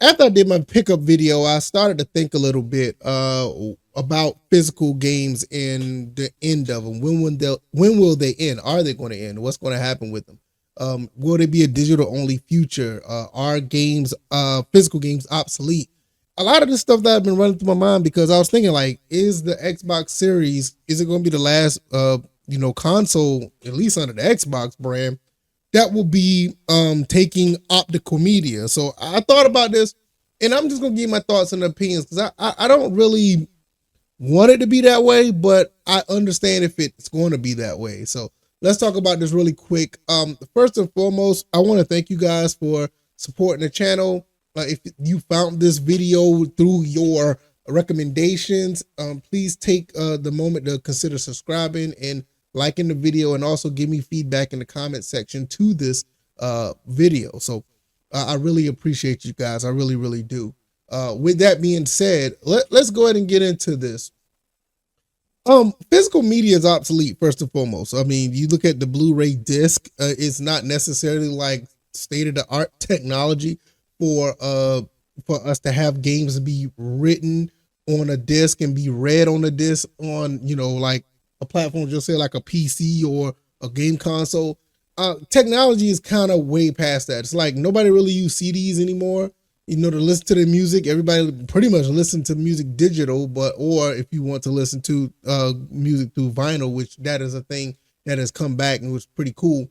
after I did my pickup video, I started to think a little bit about physical games and the end of them. When will they end? Are they going to end? What's going to happen with them? Will there be a digital only future? Are games, physical games, obsolete? A lot of this stuff that I've been running through my mind because I was thinking, like, is the Xbox Series, is it going to be the last console, at least under the Xbox brand, that will be taking optical media? So I thought about this, and I'm just gonna give my thoughts and opinions because I don't really want it to be that way, but I understand if it's going to be that way. So let's talk about this really quick. First and foremost, I want to thank you guys for supporting the channel. If you found this video through your recommendations, please take the moment to consider subscribing and liking the video, and also give me feedback in the comment section to this video. So I really appreciate you guys. I really, really do. With that being said, let's go ahead and get into this. Physical media is obsolete first and foremost. I mean, you look at the Blu-ray disc, it's not necessarily like state of the art technology for us to have games be written on a disc and be read on a disc on, like a platform, just say like a PC or a game console. Technology is kind of way past that. It's like nobody really use CDs anymore. To listen to the music, everybody pretty much listen to music digital, or if you want to listen to music through vinyl, which that is a thing that has come back and was pretty cool.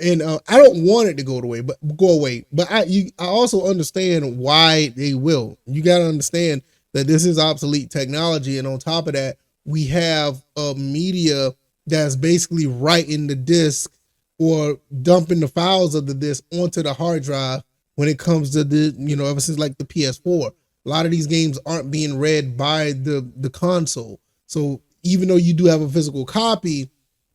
And I don't want it to go away, but I also understand why they will. You got to understand that this is obsolete technology, and on top of that, we have a media that's basically writing the disc or dumping the files of the disc onto the hard drive. When it comes to ever since like the PS4, a lot of these games aren't being read by the console. So even though you do have a physical copy,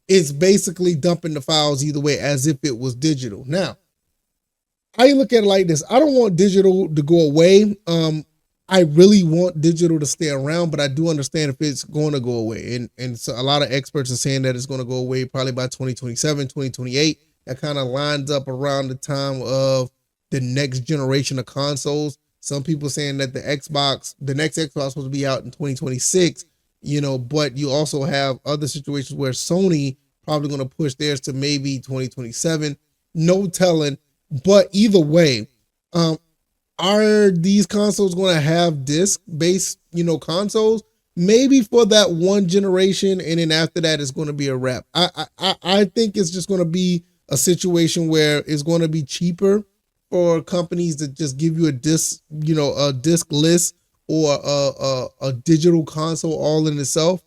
it's basically dumping the files either way as if it was digital. Now, I look at it like this. I don't want digital to go away. I really want digital to stay around, but I do understand if it's going to go away. And so a lot of experts are saying that it's going to go away probably by 2027, 2028. That kind of lines up around the time of the next generation of consoles. Some people saying that the next Xbox will be out in 2026, but you also have other situations where Sony probably going to push theirs to maybe 2027. No telling, but either way, are these consoles going to have disc-based, consoles? Maybe for that one generation, and then after that, it's going to be a wrap. I think it's just going to be a situation where it's going to be cheaper for companies to just give you a disc, a disc list or a digital console all in itself,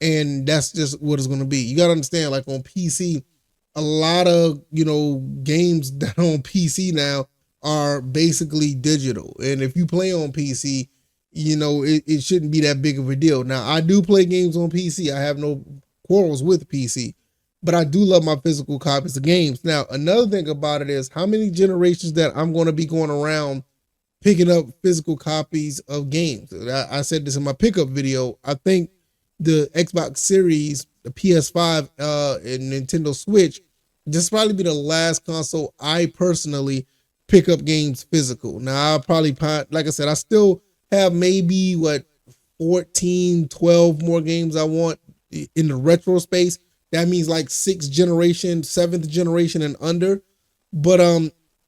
and that's just what it's going to be. You got to understand, like on PC, a lot of games that are on PC now are basically digital, and if you play on PC, it shouldn't be that big of a deal. Now, I do play games on PC. I have no quarrels with PC, but I do love my physical copies of games. Now, another thing about it is how many generations that I'm going to be going around picking up physical copies of games. I said this in my pickup video. I think the Xbox Series, the PS5, and Nintendo Switch, this probably be the last console I personally pick up games physical. Now, I'll probably, like I said, I still have maybe 14, 12 more games I want in the retro space. That means like 6th generation, 7th generation and under. But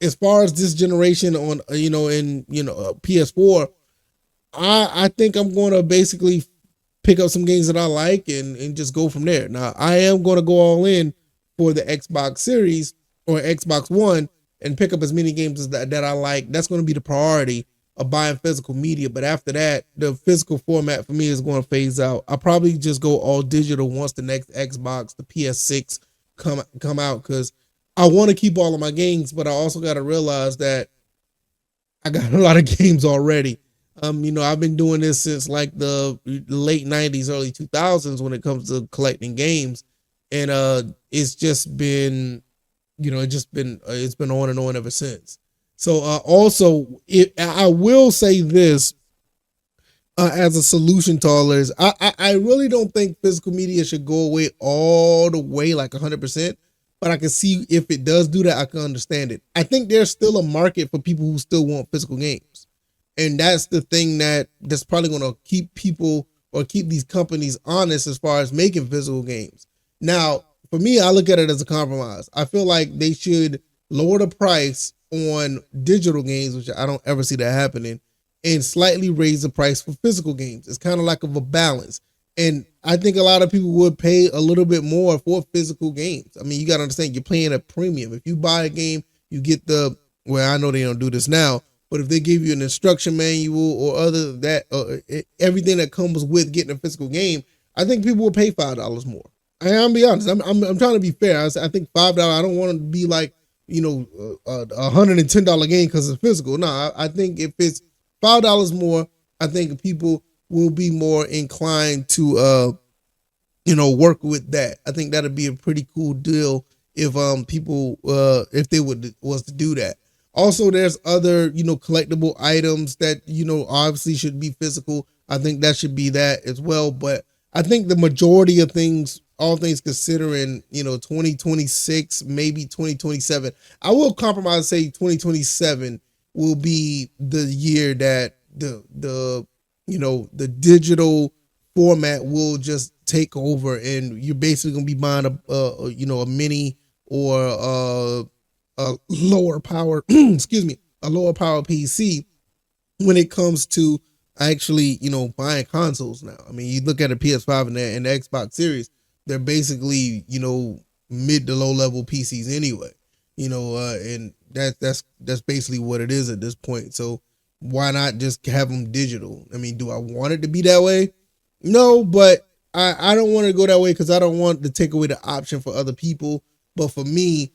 as far as this generation on PS4, I think I'm going to basically pick up some games that I like and just go from there. Now, I am going to go all in for the Xbox Series or Xbox One and pick up as many games as that I like. That's going to be the priority of buying physical media. But after that, the physical format for me is going to phase out. I'll probably just go all digital once the next Xbox, the PS6 come out, because I want to keep all of my games, but I also got to realize that I got a lot of games already. I've been doing this since like the late 90s, early 2000s when it comes to collecting games. And it's just been, it's been on and on ever since. So also, I will say this as a solution to all this, I really don't think physical media should go away all the way, like 100%. But I can see if it does do that, I can understand it. I think there's still a market for people who still want physical games. And that's the thing that's probably going to keep people or keep these companies honest as far as making physical games. Now, for me, I look at it as a compromise. I feel like they should lower the price on digital games, which I don't ever see that happening, and slightly raise the price for physical games. It's kind of like of a balance. And I think a lot of people would pay a little bit more for physical games. I mean, you got to understand, you're paying a premium. If you buy a game, you get well, I know they don't do this now, but if they give you an instruction manual or other that, everything that comes with getting a physical game, I think people will pay $5 more. I'm be honest. I'm trying to be fair. I think $5. I don't want to be like, $110 game because it's physical. No, I think if it's $5 more, I think people will be more inclined to work with that. I think that'd be a pretty cool deal if people if they was to do that. Also, there's other collectible items that obviously should be physical. I think that should be that as well. But I think the majority of things, all things considering, 2026, maybe 2027, I will compromise and say 2027 will be the year that the digital format will just take over, and you're basically gonna be buying a mini or a lower power excuse me, a lower power PC when it comes to actually buying consoles now. I mean, you look at a PS5 and the Xbox Series, they're basically mid to low level PCs anyway. And that's basically what it is at this point. So why not just have them digital? I mean, do I want it to be that way? No, but I don't want to go that way because I don't want to take away the option for other people. But for me,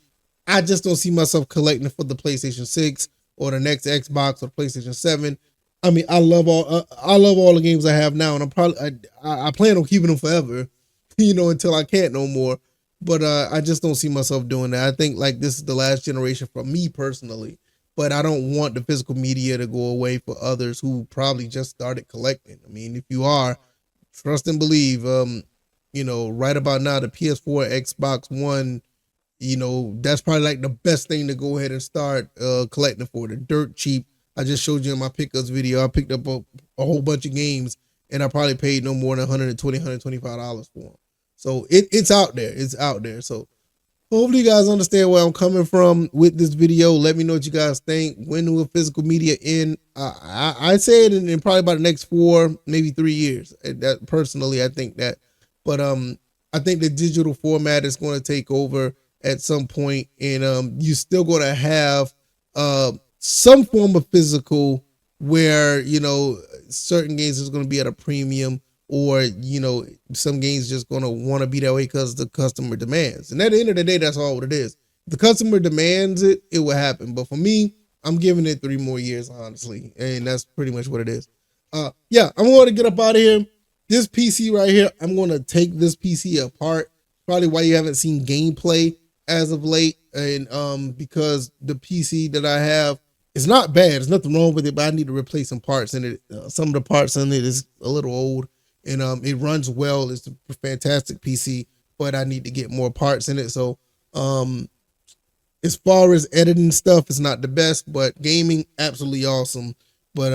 I just don't see myself collecting for the PlayStation 6 or the next Xbox or PlayStation 7. I mean, I love all the games I have now, and I plan on keeping them forever, until I can't no more. But I just don't see myself doing that. I think like this is the last generation for me personally. But I don't want the physical media to go away for others who probably just started collecting. I mean, if you are, trust and believe, right about now, the PS4, Xbox One, that's probably like the best thing to go ahead and start collecting for. They're dirt cheap. I just showed you in my pickups video. I picked up a whole bunch of games, and I probably paid no more than $120, $125 for them. So it's out there. It's out there. So hopefully you guys understand where I'm coming from with this video. Let me know what you guys think. When will physical media end? I say it in probably about the next 4, maybe 3 years. That personally, I think that. But I think the digital format is going to take over at some point, and you're still going to have some form of physical where certain games is going to be at a premium, or some games just going to want to be that way because the customer demands. And at the end of the day, that's all what it is. If the customer demands it, it will happen. But for me, I'm giving it 3 more years, honestly, and that's pretty much what it is. Yeah, I'm going to get up out of here. This PC right here, I'm going to take this PC apart. Probably why you haven't seen gameplay as of late, and because the PC that I have is not bad. There's nothing wrong with it, but I need to replace some parts in it. Some of the parts in it is a little old, and it runs well. It's a fantastic PC, but I need to get more parts in it. So as far as editing stuff, it's not the best, but gaming, absolutely awesome. But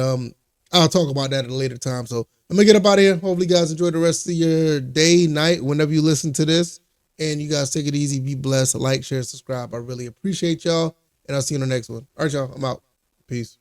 I'll talk about that at a later time. So I'm gonna get up out of here. Hopefully you guys enjoy the rest of your day, night, whenever you listen to this. And you guys take it easy, be blessed, like, share, subscribe. I really appreciate y'all. And I'll see you in the next one. All right, y'all, I'm out. Peace.